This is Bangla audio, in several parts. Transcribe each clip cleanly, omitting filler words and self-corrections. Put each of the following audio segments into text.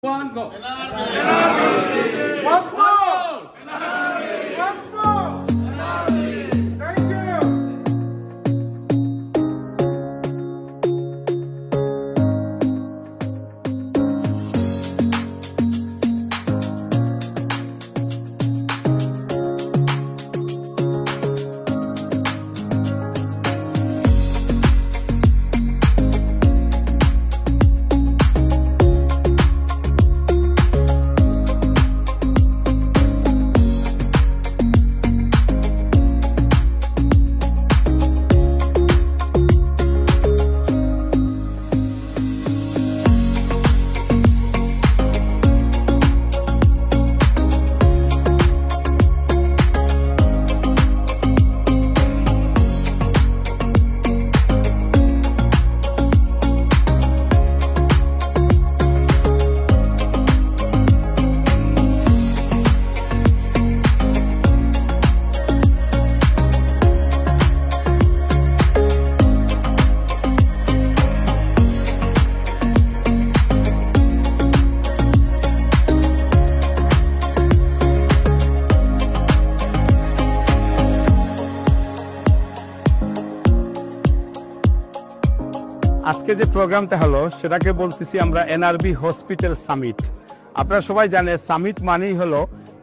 One go. NRB. Once more. NRB. Once more. NRB. Thank you. আজকে যে প্রোগ্রামটা হলো সেটাকে বলতেছি আমরা এনআরবি হসপিটাল সামিট। আপনারা সবাই জানেন সামিট মানেই হলো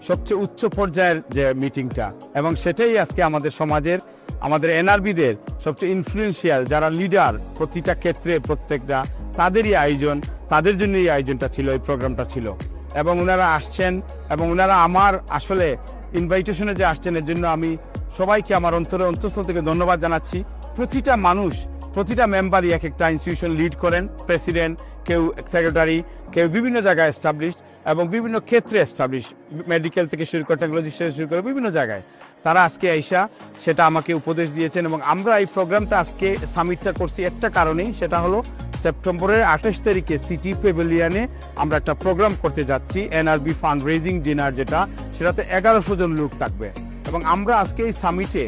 সবচেয়ে উচ্চ পর্যায়ের যে মিটিংটা, এবং সেটাই আজকে আমাদের সমাজের আমাদের এনআরবিদের সবচেয়ে ইনফ্লুয়েন্সিয়াল যারা লিডার প্রতিটা ক্ষেত্রে প্রত্যেকটা তাদেরই আয়োজন, তাদের জন্য এই আয়োজনটা ছিল, এই প্রোগ্রামটা ছিল। এবং ওনারা আসছেন এবং ওনারা আমার আসলে ইনভাইটেশনে যে আসছেন এর জন্য আমি সবাইকে আমার অন্তঃস্থল থেকে ধন্যবাদ জানাচ্ছি। প্রতিটা মানুষ প্রতিটা মেম্বারই এক একটা ইনস্টিটিউশন লিড করেন, প্রেসিডেন্ট, কেউ সেক্রেটারি, কেউ বিভিন্ন জায়গায় এস্টাবলিশ এবং বিভিন্ন ক্ষেত্রে এস্টাবলিশ, মেডিকেল থেকে শুরু করে টেকনোলজি থেকে শুরু করে বিভিন্ন জায়গায় তারা আজকে আইসা সেটা আমাকে উপদেশ দিয়েছেন। এবং আমরা এই প্রোগ্রামটা আজকে সামিটটা করছি একটা কারণেই, সেটা হলো সেপ্টেম্বরের 28 তারিখে সিটি প্যাভিলিয়নে আমরা একটা প্রোগ্রাম করতে যাচ্ছি, এনআরবি ফান্ড রেজিং ডিনার, সেটাতে 1100 জন লোক থাকবে। এবং আমরা আজকে এই সামিটে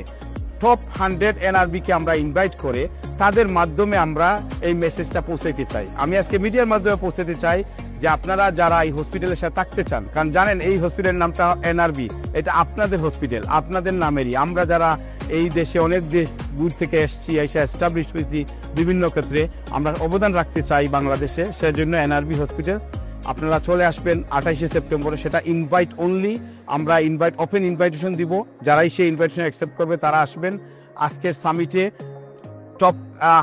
টপ 100 এনআরবিকে আমরা ইনভাইট করে তাদের মাধ্যমে আমরা এই মেসেজটা পৌঁছাইতে চাই। আমি আজকে মিডিয়ার মাধ্যমে পৌঁছাতে চাই যে আপনারা যারা এই হসপিটালের সাথে থাকতে চান, কারণ জানেন এই হসপিটালের নামটা এনআরবি, এটা আপনাদের হসপিটাল, আপনাদের নামেরই। আমরা যারা এই দেশে অনেক দেশ দূর থেকে এসেছি, এসে এস্টাবলিশ হয়েছি বিভিন্ন ক্ষেত্রে, আমরা অবদান রাখতে চাই বাংলাদেশে, সেজন্য এনআরবি হসপিটাল আপনারা চলে আসবেন 28শে সেপ্টেম্বরে। সেটা ইনভাইট অনলি, আমরা ওপেন ইনভাইটেশন দিব, যারাই সেই ইনভাইটেশন অ্যাকসেপ্ট করবে তারা আসবেন। আজকের সামিটে টপ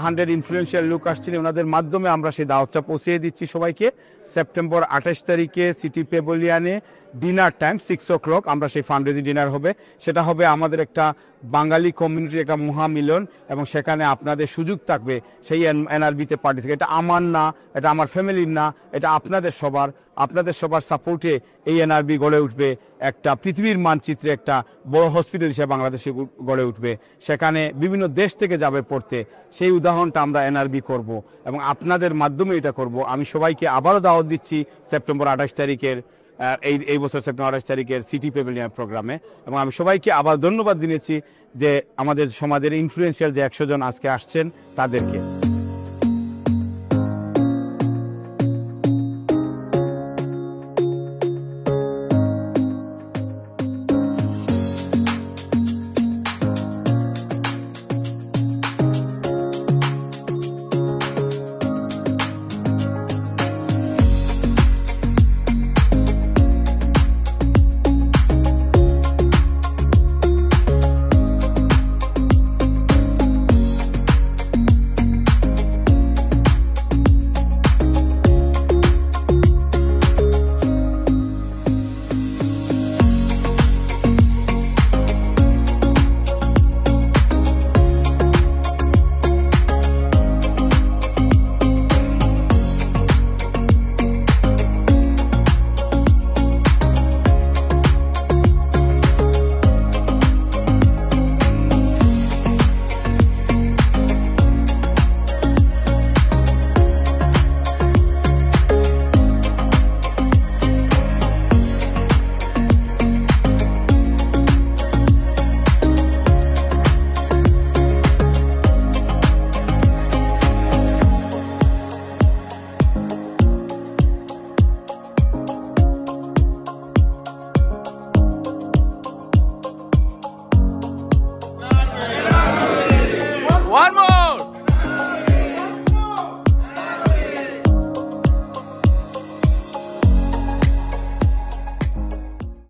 100 ইনফ্লুয়েন্সিয়াল লোক আসছেন, ওনাদের মাধ্যমে আমরা সেই দাওয়াতটা পৌঁছিয়ে দিচ্ছি সবাইকে। সেপ্টেম্বর 28 তারিখে সিটি প্যাভিলিয়নে ডিনার টাইম 6 o'clock আমরা সেই ফান্ড রেজিং ডিনার হবে। সেটা হবে আমাদের একটা বাঙালি কমিউনিটির একটা মহামিলন, এবং সেখানে আপনাদের সুযোগ থাকবে সেই এনআরবিতে পার্টিসিপেট। এটা আমার না, এটা আমার ফ্যামিলির না, এটা আপনাদের সবার সাপোর্টে এই এনআরবি গড়ে উঠবে, একটা পৃথিবীর মানচিত্রে একটা বড় হসপিটাল হিসেবে বাংলাদেশে গড়ে উঠবে। সেখানে বিভিন্ন দেশ থেকে যাবে পড়তে, সেই উদাহরণটা আমরা এনআরবি করব এবং আপনাদের মাধ্যমে এটা করব। আমি সবাইকে আবারও দাওয়াত দিচ্ছি সেপ্টেম্বর 28 তারিখের এই বছর সেপ্টেম্বর 28 তারিখের সিটি প্যাভিলিয়ন প্রোগ্রামে। এবং আমি সবাইকে আবার ধন্যবাদ দিয়েছি যে আমাদের সমাজের ইনফ্লুয়েন্সিয়াল যে 100 জন আজকে আসছেন তাদেরকে।